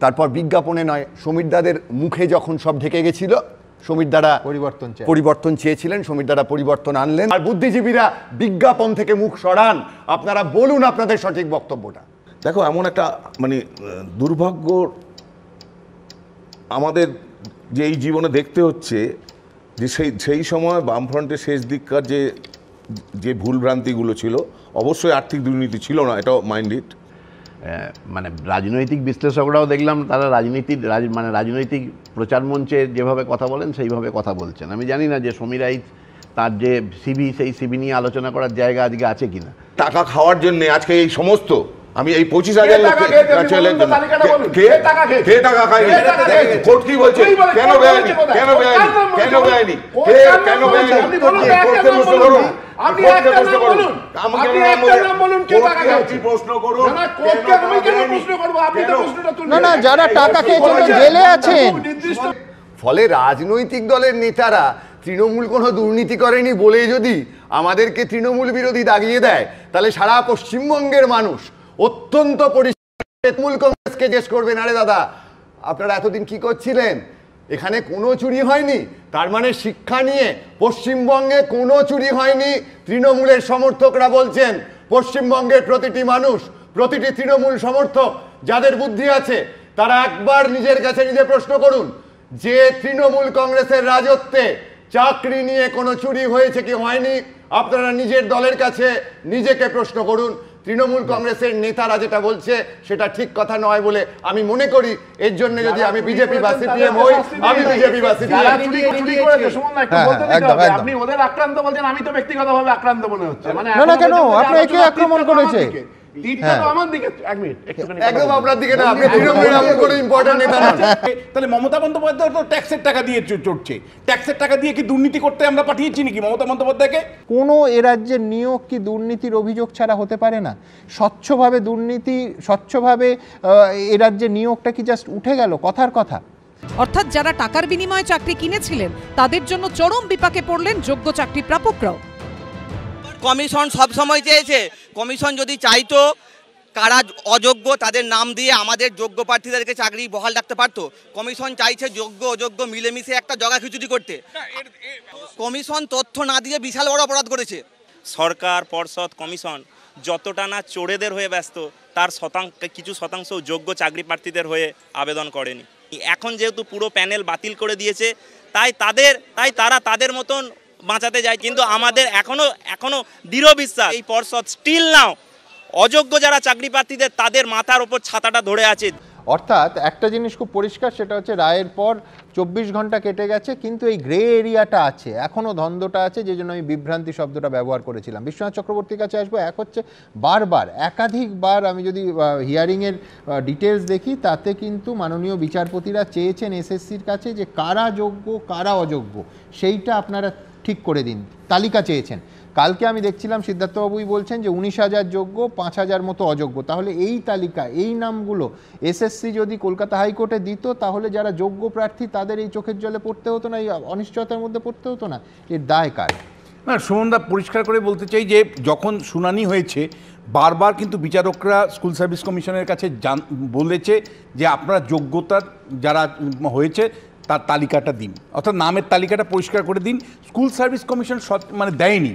তারপর বিজ্ঞাপনে নয়, সমীর দাদের মুখে যখন সব ঢেকে গেছিল, সমীর দাদা পরিবর্তন চেয়েছিলেন, সমীর দাদা পরিবর্তন আনলেন। আর বুদ্ধিজীবীরা বিজ্ঞাপন থেকে মুখ সরান। আপনারা বলুন আপনাদের সঠিক বক্তব্যটা। দেখো, এমন একটা মানে দুর্ভাগ্য আমাদের যে এই জীবনে দেখতে হচ্ছে, যে সেই সময় বামফ্রন্টের শেষ দিককার যে ভুলভ্রান্তিগুলো ছিল, অবশ্যই আর্থিক দুর্নীতি ছিল না, এটাও মাইন্ড ইট। মানে রাজনৈতিক বিশ্লেষকরাও দেখলাম তারা রাজনৈতিক প্রচার মঞ্চে যেভাবে কথা বলেন সেইভাবে কথা বলছেন। আমি জানি না যে সমীর রাইত তার যে সিভি, সেই সিভি নিয়ে আলোচনা করার জায়গা আজকে আছে কিনা। টাকা খাওয়ার জন্য আজকে এই সমস্ত আমি এই 25,000 যারা টাকা খেয়েছেন জেলে আছেন। ফলে রাজনৈতিক দলের নেতারা তৃণমূল কোনো দুর্নীতি করেনি বলেই যদি আমাদেরকে তৃণমূল বিরোধী দাগিয়ে দেয়, তাহলে সারা পশ্চিমবঙ্গের মানুষ অত্যন্ত পরিষ্কার তৃণমূল কংগ্রেসকে জিজ্ঞেস করবেন, আরে দাদা আপনারা এতদিন কি করছিলেন, এখানে কোনো চুরি হয়নি। তার মানে শিক্ষা নিয়ে পশ্চিমবঙ্গে কোনো চুরি হয়নি। তৃণমূলের সমর্থকরা বলছেন পশ্চিমবঙ্গের প্রতিটি মানুষ, প্রতিটি তৃণমূল সমর্থক যাদের বুদ্ধি আছে, তারা একবার নিজের কাছে নিজে প্রশ্ন করুন যে তৃণমূল কংগ্রেসের রাজত্বে চাকরি নিয়ে কোনো চুরি হয়েছে কি হয়নি। আপনারা নিজের দলের কাছে নিজেকে প্রশ্ন করুন। তৃণমূল কংগ্রেসের নেতারা যেটা বলছে সেটা ঠিক কথা নয় বলে আমি মনে করি। এর জন্য যদি আমি বিজেপি বা সিপিএম হই, আমি বিজেপি বা সিপিএম। আপনি ওদের আক্রান্ত বলছেন, আমি তো ব্যক্তিগতভাবে আক্রান্ত মনে হচ্ছে। মানে না কেন আপনি একে আক্রমণ করেছে? তাহলে মমতা বন্দ্যোপাধ্যায় তো ট্যাক্সের টাকা দিয়ে চড়ছে। ট্যাক্সের টাকা দিয়ে কি দুর্নীতি করতে আমরা পাঠিয়েছি নাকি মমতা বন্দ্যোপাধ্যায়কে? কোনো এ রাজ্যের নিয়োগ কি দুর্নীতির অভিযোগ ছাড়া হতে পারে না? স্বচ্ছভাবে দুর্নীতি, স্বচ্ছভাবে এ রাজ্যের নিয়োগটা কি জাস্ট উঠে গেল কথার কথা? অর্থাৎ যারা টাকার বিনিময়ে চাকরি কিনেছিলেন তাদের জন্য চরম বিপাকে পড়লেন যোগ্য চাকরি প্রাপকরাও। কমিশন সব সময় চেয়েছে, কমিশন যদি চাইতো কারা অযোগ্য তাদের নাম দিয়ে আমাদের যোগ্য প্রার্থীদেরকে চাকরি বহাল রাখতে পারতো। কমিশন চাইছে যোগ্য অযোগ্য মিলেমিশে একটা জগা খিচুড়ি করতে। কমিশন তথ্য না দিয়ে বিশাল বড় অপরাধ করেছে। সরকার, পর্ষদ, কমিশন যতটা না চোরেদের হয়ে ব্যস্ত, তার কিছু শতাংশ যোগ্য চাকরি প্রার্থীদের হয়ে আবেদন করেনি। এখন যেহেতু পুরো প্যানেল বাতিল করে দিয়েছে, তাই তারা তাদের মতন বাঁচাতে যায়। কিন্তু আমাদের এখনো দৃঢ় বিশ্বাস এই পর্ষদ স্টিল নাও অযোগ্য যারা চাকরি প্রার্থীদের তাদের মাথার ওপর ছাতাটা ধরে আছে। অর্থাৎ একটা জিনিস খুব পরিষ্কার, সেটা হচ্ছে রায়ের পর 24 ঘন্টা কেটে গেছে, কিন্তু এই গ্রে এরিয়াটা আছে, এখনও দ্বন্দ্বটা আছে, যে জন্য আমি বিভ্রান্তি শব্দটা ব্যবহার করেছিলাম। বিশ্বনাথ চক্রবর্তীর কাছে আসবো। এক হচ্ছে বারবার একাধিকবার আমি যদি হিয়ারিংয়ের ডিটেলস দেখি, তাতে কিন্তু মাননীয় বিচারপতিরা চেয়েছেন এসএসসির কাছে যে কারা যোগ্য কারা অযোগ্য সেইটা আপনারা ঠিক করে দিন, তালিকা চেয়েছেন। কালকে আমি দেখছিলাম সিদ্ধার্থবাবুই বলছেন যে 19,000 যোগ্য, 5,000 মতো অযোগ্য। তাহলে এই তালিকা, এই নামগুলো এসএসসি যদি কলকাতা হাইকোর্টে দিত, তাহলে যারা যোগ্য প্রার্থী তাদের এই চোখের জলে পড়তে হতো না, এই অনিশ্চয়তার মধ্যে পড়তে হতো না। এর দায় কার? না, সুমনদা পরিষ্কার করে বলতে চাই যে যখন শুনানি হয়েছে, বারবার কিন্তু বিচারকরা স্কুল সার্ভিস কমিশনের কাছে বলেছে যে আপনারা যোগ্যতার যারা হয়েছে তার তালিকাটা দিন, অর্থাৎ নামের তালিকাটা পরিষ্কার করে দিন। স্কুল সার্ভিস কমিশন মানে দেয়নি,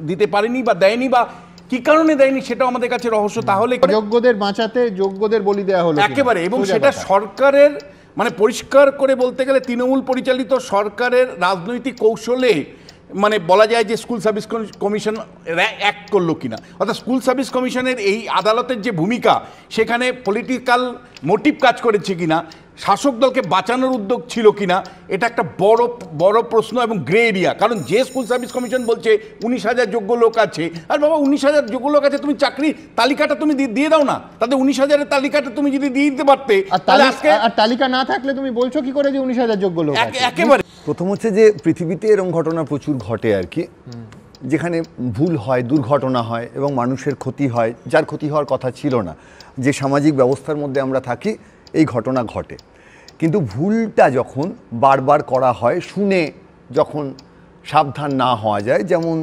দিতে পারেনি বা দেয়নি, বা কি কারণে দেয়নি সেটাও আমাদের কাছে রহস্য। তাহলে যোগ্যদের বাঁচাতে যোগ্যদের বলি দেওয়া হলো একেবারে, এবং সেটা সরকারের মানে পরিষ্কার করে বলতে গেলে তৃণমূল পরিচালিত সরকারের রাজনৈতিক কৌশলে মানে বলা যায় যে স্কুল সার্ভিস কমিশন অ্যাক্ট করলো কিনা, অর্থাৎ স্কুল সার্ভিস কমিশনের এই আদালতের যে ভূমিকা সেখানে পলিটিক্যাল মোটিভ কাজ করেছে কিনা, শাসক দলকে বাঁচানোর উদ্যোগ ছিল কিনা, এটা একটা বড় প্রশ্ন এবং গ্রে এরিয়া। কারণ যে স্কুল সার্ভিস কমিশন বলছে 19,000 যোগ্য লোক আছে, আর বাবা 19,000 যোগ্য লোক আছে, তুমি চাকরি তালিকাটা তুমি দিয়ে দাও না, তাদের 19,000-এর তালিকাটা তুমি যদি দিয়ে দিতে পারতে, আর তালিকা না থাকলে তুমি বলছো কি করে যে 19,000 যোগ্য লোক? একেবারে প্রথম হচ্ছে যে পৃথিবীতে এরকম ঘটনা প্রচুর ঘটে আর কি, যেখানে ভুল হয়, দুর্ঘটনা হয় এবং মানুষের ক্ষতি হয়, যার ক্ষতি হওয়ার কথা ছিল না। যে সামাজিক ব্যবস্থার মধ্যে আমরা থাকি, এই ঘটনা ঘটে। কিন্তু ভুলটা যখন বারবার করা হয়, শুনে যখন সাবধান না হওয়া যায়, যেমন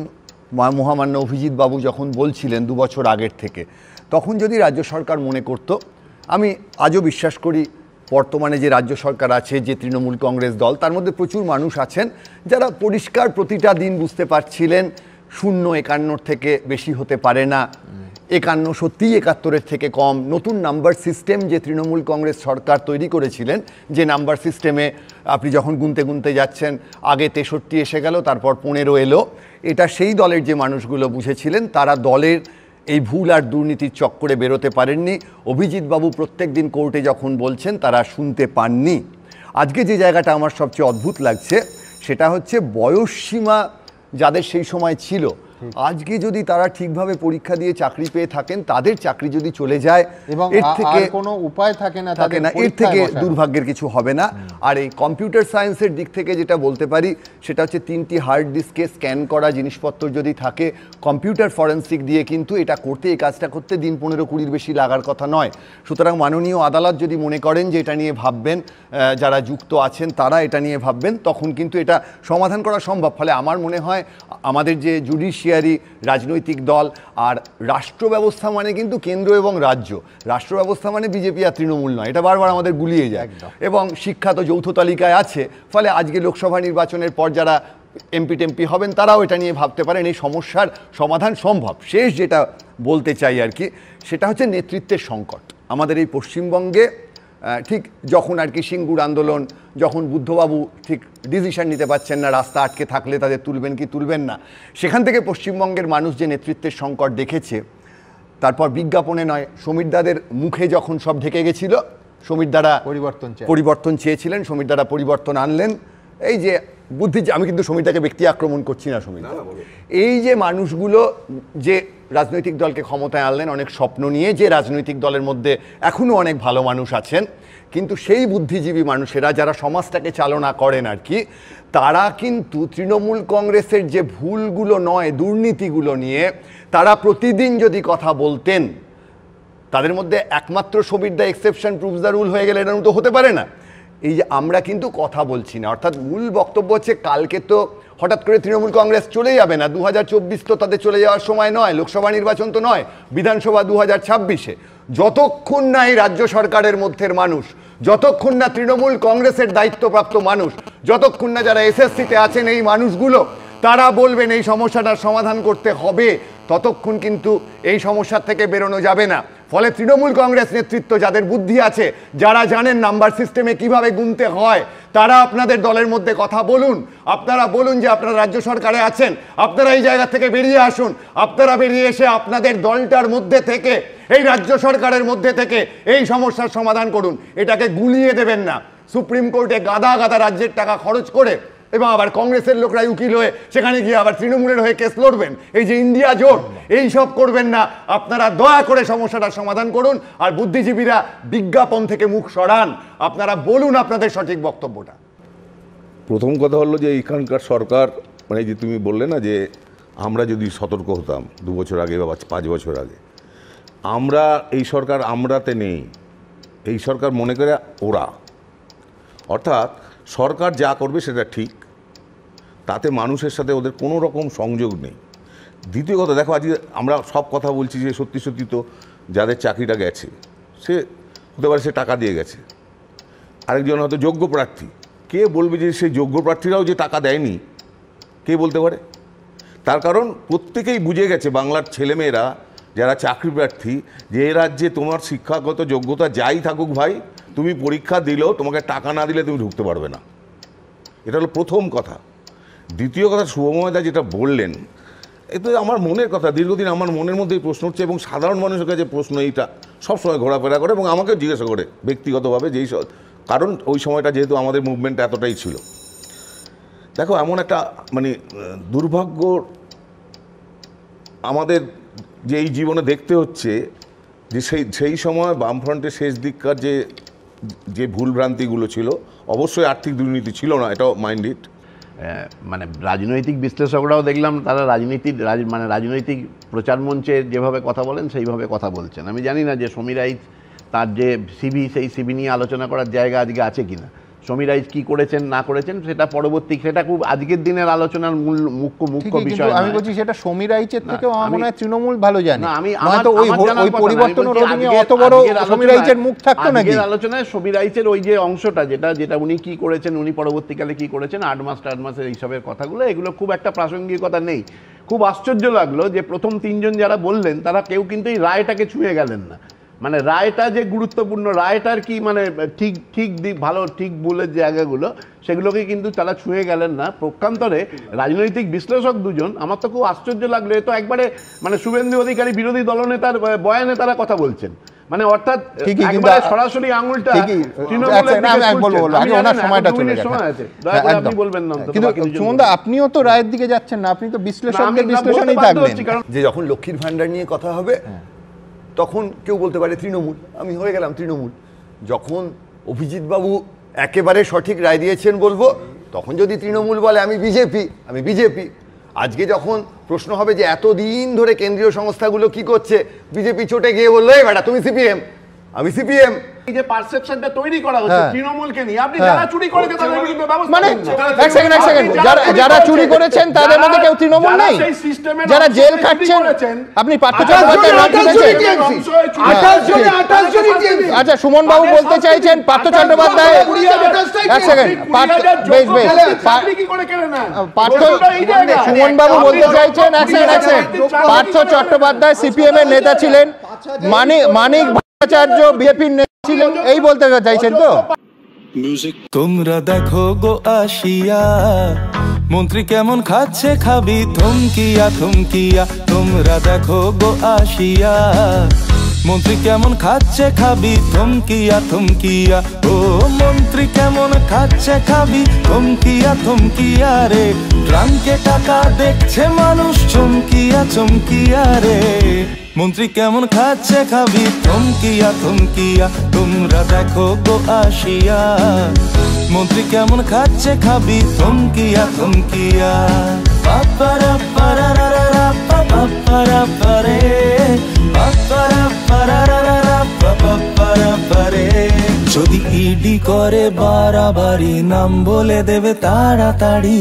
মহামান্য অভিজিৎ বাবু যখন বলছিলেন 2 বছর আগের থেকে, তখন যদি রাজ্য সরকার মনে করত আমি আজও বিশ্বাস করি বর্তমানে যে রাজ্য সরকার আছে, যে তৃণমূল কংগ্রেস দল, তার মধ্যে প্রচুর মানুষ আছেন যারা পরিষ্কার প্রতিটা দিন বুঝতে পারছিলেন 0-51 থেকে বেশি হতে পারে না, 51 সত্যিই 71-এর থেকে কম। নতুন নাম্বার সিস্টেম যে তৃণমূল কংগ্রেস সরকার তৈরি করেছিলেন, যে নাম্বার সিস্টেমে আপনি যখন গুনতে গুনতে যাচ্ছেন আগে 63 এসে গেল, তারপর 15 এলো, এটা সেই দলের যে মানুষগুলো বুঝেছিলেন তারা দলের এই ভুল আর দুর্নীতির চক্করে বেরোতে পারেননি। অভিজিৎবাবু প্রত্যেক দিন কোর্টে যখন বলছেন তারা শুনতে পাননি। আজকে যে জায়গাটা আমার সবচেয়ে অদ্ভুত লাগছে সেটা হচ্ছে বয়সসীমা যাদের সেই সময় ছিল, আজকে যদি তারা ঠিকভাবে পরীক্ষা দিয়ে চাকরি পেয়ে থাকেন, তাদের চাকরি যদি চলে যায় এবং এর থেকে কোনো উপায় থাকে না, এর থেকে দুর্ভাগ্যের কিছু হবে না। আর এই কম্পিউটার সায়েন্সের দিক থেকে যেটা বলতে পারি সেটা হচ্ছে 3টি হার্ড ডিস্কে স্ক্যান করা জিনিসপত্র যদি থাকে, কম্পিউটার ফরেন্সিক দিয়ে কিন্তু এটা করতে, এই কাজটা করতে দিন 15-20 বেশি লাগার কথা নয়। সুতরাং মাননীয় আদালত যদি মনে করেন যে এটা নিয়ে ভাববেন, যারা যুক্ত আছেন তারা এটা নিয়ে ভাববেন, তখন কিন্তু এটা সমাধান করা সম্ভব। ফলে আমার মনে হয় আমাদের যে জুডিশিয়ারি, রাজনৈতিক দল আর রাষ্ট্র ব্যবস্থা মানে কিন্তু কেন্দ্র এবং রাজ্য, রাষ্ট্র ব্যবস্থা মানে বিজেপি আর তৃণমূল নয়, এটা বারবার আমাদের গুলিয়ে যায়। এবং শিক্ষা তো যৌথ তালিকায় আছে, ফলে আজকে লোকসভা নির্বাচনের পর যারা এমপি টেমপি হবেন তারাও এটা নিয়ে ভাবতে পারেন, এই সমস্যার সমাধান সম্ভব। শেষ যেটা বলতে চাই আর কি, সেটা হচ্ছে নেতৃত্বের সংকট আমাদের এই পশ্চিমবঙ্গে। ঠিক যখন আর কি সিঙ্গুর আন্দোলন, যখন বুদ্ধবাবু ঠিক ডিসিশন নিতে পারছেন না, রাস্তা আটকে থাকলে তাদের তুলবেন কি তুলবেন না, সেখান থেকে পশ্চিমবঙ্গের মানুষ যে নেতৃত্বের সংকট দেখেছে, তারপর বিজ্ঞাপনে নয়, সমীর দাদের মুখে যখন সব ঢেকে গেছিল, সমীর দাদা পরিবর্তন চেয়েছিলেন, সমীর দাদা পরিবর্তন আনলেন। এই যে বুদ্ধি, আমি কিন্তু সমীরদাকে ব্যক্তি আক্রমণ করছি না, সমীর, এই যে মানুষগুলো যে রাজনৈতিক দলকে ক্ষমতায় আনলেন অনেক স্বপ্ন নিয়ে, যে রাজনৈতিক দলের মধ্যে এখনও অনেক ভালো মানুষ আছেন, কিন্তু সেই বুদ্ধিজীবী মানুষেরা যারা সমাজটাকে চালনা করেন আর কি, তারা কিন্তু তৃণমূল কংগ্রেসের যে ভুলগুলো নয়, দুর্নীতিগুলো নিয়ে তারা প্রতিদিন যদি কথা বলতেন, তাদের মধ্যে একমাত্র সমীর দা এক্সেপশন প্রুভস দ্য রুল হয়ে গেলে এরকম তো হতে পারে না। এই যে আমরা কিন্তু কথা বলছি না, অর্থাৎ মূল বক্তব্য হচ্ছে কালকে তো হঠাৎ করে তৃণমূল কংগ্রেস চলে যাবে না, 2024 তো তাদের চলে যাওয়ার সময় নয়, লোকসভা নির্বাচন তো নয়, বিধানসভা 2026-এ। যতক্ষণ না এই রাজ্য সরকারের মধ্যের মানুষ, যতক্ষণ না তৃণমূল কংগ্রেসের দায়িত্বপ্রাপ্ত মানুষ, যতক্ষণ না যারা এসএসসিতে আছেন এই মানুষগুলো তারা বলবেন এই সমস্যাটার সমাধান করতে হবে, ততক্ষণ কিন্তু এই সমস্যার থেকে বেরোনো যাবে না। ফলে তৃণমূল কংগ্রেস নেতৃত্ব যাদের বুদ্ধি আছে, যারা জানেন নাম্বার সিস্টেমে কিভাবে গুনতে হয়, তারা আপনাদের দলের মধ্যে কথা বলুন। আপনারা বলুন যে আপনারা রাজ্য সরকারে আছেন, আপনারা এই জায়গা থেকে বেরিয়ে আসুন, আপনারা বেরিয়ে এসে আপনাদের দলটার মধ্যে থেকে, এই রাজ্য সরকারের মধ্যে থেকে এই সমস্যার সমাধান করুন। এটাকে গুলিয়ে দেবেন না সুপ্রিম কোর্টে গাদা গাদা রাজ্যের টাকা খরচ করে, এবং আবার কংগ্রেসের লোকরা উকিল হয়ে সেখানে গিয়ে আবার তৃণমূলের হয়ে কেস লড়বেন, এই যে ইন্ডিয়া জোট, এই সব করবেন না। আপনারা দয়া করে সমস্যাটার সমাধান করুন, আর বুদ্ধিজীবীরা বিজ্ঞাপন থেকে মুখ সরান, আপনারা বলুন আপনাদের সঠিক বক্তব্যটা। প্রথম কথা হলো যে এখানকার সরকার, মানে যে তুমি বললে না যে আমরা যদি সতর্ক হতাম 2 বছর আগে বা 5 বছর আগে, আমরা এই সরকার আমরাতে নেই, এই সরকার মনে করে ওরা, অর্থাৎ সরকার যা করবে সেটা ঠিক, তাতে মানুষের সাথে ওদের কোনো রকম সংযোগ নেই। দ্বিতীয় কথা, দেখো আজকে আমরা সব কথা বলছি যে সত্যি সত্যি তো যাদের চাকরিটা গেছে, সে হতে পারে সে টাকা দিয়ে গেছে, আরেকজন হয়তো যোগ্য প্রার্থী, কে বলবে যে সেই যোগ্য প্রার্থীরাও যে টাকা দেয়নি, কে বলতে পারে? তার কারণ প্রত্যেকেই বুঝে গেছে, বাংলার ছেলেমেয়েরা যারা চাকরি প্রার্থী, যে এ রাজ্যে তোমার শিক্ষাগত যোগ্যতা যাই থাকুক ভাই, তুমি পরীক্ষা দিলেও তোমাকে টাকা না দিলে তুমি ঢুকতে পারবে না। এটা হলো প্রথম কথা। দ্বিতীয় কথা, শুভময়দা যেটা বললেন, এ তো আমার মনের কথা, দীর্ঘদিন আমার মনের মধ্যেই প্রশ্ন উঠছে, এবং সাধারণ মানুষের কাছে প্রশ্ন এইটা সবসময় ঘোরাফেরা করে, এবং আমাকে জিজ্ঞাসা করে ব্যক্তিগতভাবে, যেই কারণ ওই সময়টা যেহেতু আমাদের মুভমেন্ট এতটাই ছিল। দেখো, এমন একটা মানে দুর্ভাগ্য আমাদের যে এই জীবনে দেখতে হচ্ছে, যে সেই সময় বামফ্রন্টের শেষ দিককার যে ভুলভ্রান্তিগুলো ছিল, অবশ্যই আর্থিক দুর্নীতি ছিল না, এটাও মাইন্ড ইট। মানে রাজনৈতিক বিশ্লেষকরাও দেখলাম তারা রাজনৈতিক প্রচার মঞ্চে যেভাবে কথা বলেন সেইভাবে কথা বলছেন। আমি জানি না যে সমীর রাইত তার যে সিবি, সেই সিবি নিয়ে আলোচনা করার জায়গা আজকে আছে কিনা। সমীর রাইজ কি করেছেন না করেছেন সেটা পরবর্তী, সেটা খুব আজকের দিনের আলোচনার মুখ্য বিষয়। আমি বলছি সেটা সমীর রাইচের থেকেও আমার মনে হয় তৃণমূল ভালো জানে। আমি তো ওই পরিবর্তন অত বড় সমীর রাইচের মুখ থাকতো নাকি আলোচনায়? সমীর রাইচের ওই যে অংশটা যেটা উনি কি করেছেন, উনি পরবর্তীকালে কি করেছেন, 8 মাসের এইসবের কথাগুলো, এগুলো খুব একটা প্রাসঙ্গিকতা নেই। খুব আশ্চর্য লাগলো যে প্রথম 3 জন যারা বললেন তারা কেউ কিন্তু এই রায়টাকে ছুঁয়ে গেলেন না। মানে রায়টা যে গুরুত্বপূর্ণ, রায়টার কি মানে ঠিক দিক, ভালো ঠিক ভুলের জায়গাগুলো, সেগুলোকে কিন্তু তারা ছুঁয়ে গেলেন না। পক্ষান্তরে রাজনৈতিক বিশ্লেষক দুজন, আমার তো খুব আশ্চর্য লাগলো, এ তো একবারে মানে শুভেন্দু অধিকারী বিরোধী দলনেতার বয়ানে তারা কথা বলছেন, মানে অর্থাৎ সরাসরি আঙুলটা আপনিও তো রায়ের দিকে যাচ্ছেন না, আপনি তো বিশ্লেষকদের বিশ্লেষণেই থাকবেন। যে যখন লক্ষ্মীর ভান্ডার নিয়ে কথা হবে তখন কেউ বলতে পারে তৃণমূল, আমি হয়ে গেলাম তৃণমূল। যখন অভিজিৎ বাবু একেবারে সঠিক রায় দিয়েছেন বলবো, তখন যদি তৃণমূল বলে আমি বিজেপি। আজকে যখন প্রশ্ন হবে যে এতদিন ধরে কেন্দ্রীয় সংস্থাগুলো কি করছে, বিজেপি চটে গিয়ে বললো এই বেটা তুমি সিপিএম, আমি সিপিএম। এই যে পারসেপশনটা তৈরি করা হচ্ছে তৃণমূলকে নিয়ে, আপনি যারা চুরি করেছে তাদের বিরুদ্ধে ব্যবস্থা মানে এক সেকেন্ড যারা চুরি করেছেন তাদের মধ্যে কেউ তৃণমূল নেই, যারা জেল খাটছেন। আপনি পার্থ চট্টোপাধ্যায় আচ্ছা সুমন বাবু বলতে চাইছেন পার্থ চট্টোপাধ্যায়, এক সেকেন্ড সুমন বাবু বলতে চাইছেন, এক সেকেন্ড পার্থ চট্টোপাধ্যায় সিপিএম এর নেতা ছিলেন, মানিক ভট্টাচার্য বিজেপির নেতা ছিলেন, এই বলতে চাইছেন তো? তোমরা দেখো গো আসিয়া মন্ত্রী কেমন খাচ্ছে খাবি থমকিয়া থমকিয়া, তোমরা দেখো গো আসিয়া মন্ত্রী কেমন খাচ্ছে খাবি থমকিয়া থমকিয়া, ও মন্ত্রী কেমন খাচ্ছে খাবি থমকিয়া থমকিয়া রে, ট্রাঙ্কে টাকা দেখছে মানুষ চমকিয়া চমকিয়া রে, মন্ত্রী কেমন খাচ্ছে খাবি থমকিয়া থমকিয়া, তোমরা দেখো গো আসিয়া মন্ত্রী কেমন খাচ্ছে খাবি থমকিয়া থমকিয়া। পাপারা পারারারা পাপারা পারে পাপারা পারারারা পাপারা পারে, যদি ইডি করে বাড়াবাড়ি নাম বলে দেবে তাড়াতাড়ি,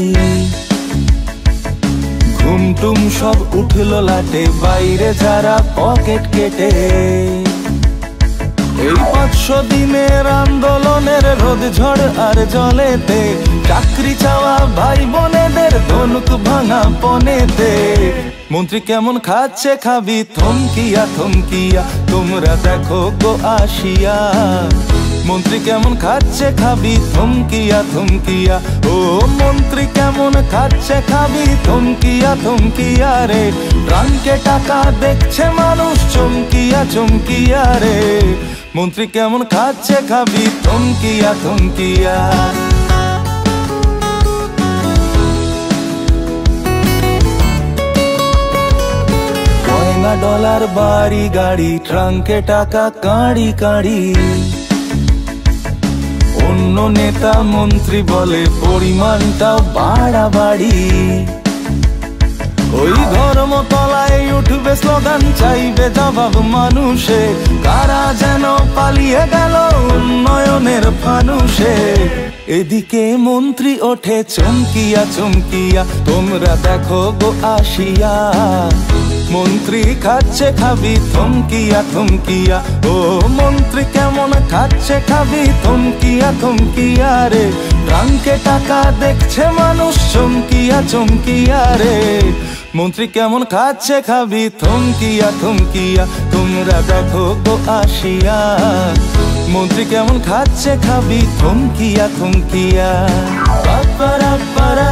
ঘুমটুম সব উঠলো লাটে বাইরে যারা পকেট কেটে, এই 500 দিনের আন্দোলনের রোদ ঝড় আর জলেতে, চাকরি চাওয়া ভাই বোনেদের ধনুক ভাঙা পনেতে, মন্ত্রী কেমন খাচ্ছে খাবি থমকিয়া থমকিয়া, তোমরা দেখো গো আসিয়া মন্ত্রী কেমন খাচ্ছে খাবি থমকিয়া থমকিয়া, ও মন্ত্রী কেমন খাচ্ছে খাবি থমকিয়া থমকিয়া রে, ট্রাঙ্কে টাকা দেখছে মানুষ চমকিয়া চমকিয়া রে, মন্ত্রী কেমন খাচ্ছে খাবি থমকিয়া থমকিয়া। গয়না ডলার বাড়ি গাড়ি ট্রাঙ্কে টাকা কাঁড়ি কাঁড়ি, অন্য নেতা মন্ত্রী বলে পরিমাণটাও বাড়াবাড়ি, ওই ধর্মতলায় উঠবে স্লোগান চাইবে জবাব মানুষে, কারা যেন পালিয়ে গেল উন্নয়নের ফানুষে, এদিকে মন্ত্রী ওঠে চমকিয়া চমকিয়া, তোমরা দেখো গো আসিয়া মন্ত্রী খাচ্ছে খাবি থমকিয়া থমকিয়া, ও মন্ত্রী কেমন খাচ্ছে খাবি থমকিয়া থমকিয়া রে, ট্রাঙ্কে টাকা দেখছে মানুষ চমকিয়া চমকিয়া রে, মন্ত্রী কেমন খাচ্ছে খাবি থমকিয়া থমকিয়া, তোমরা দেখো গো আসিয়া মন্ত্রী কেমন খাচ্ছে খাবি থমকিয়া থমকিয়া। পাপারা পারা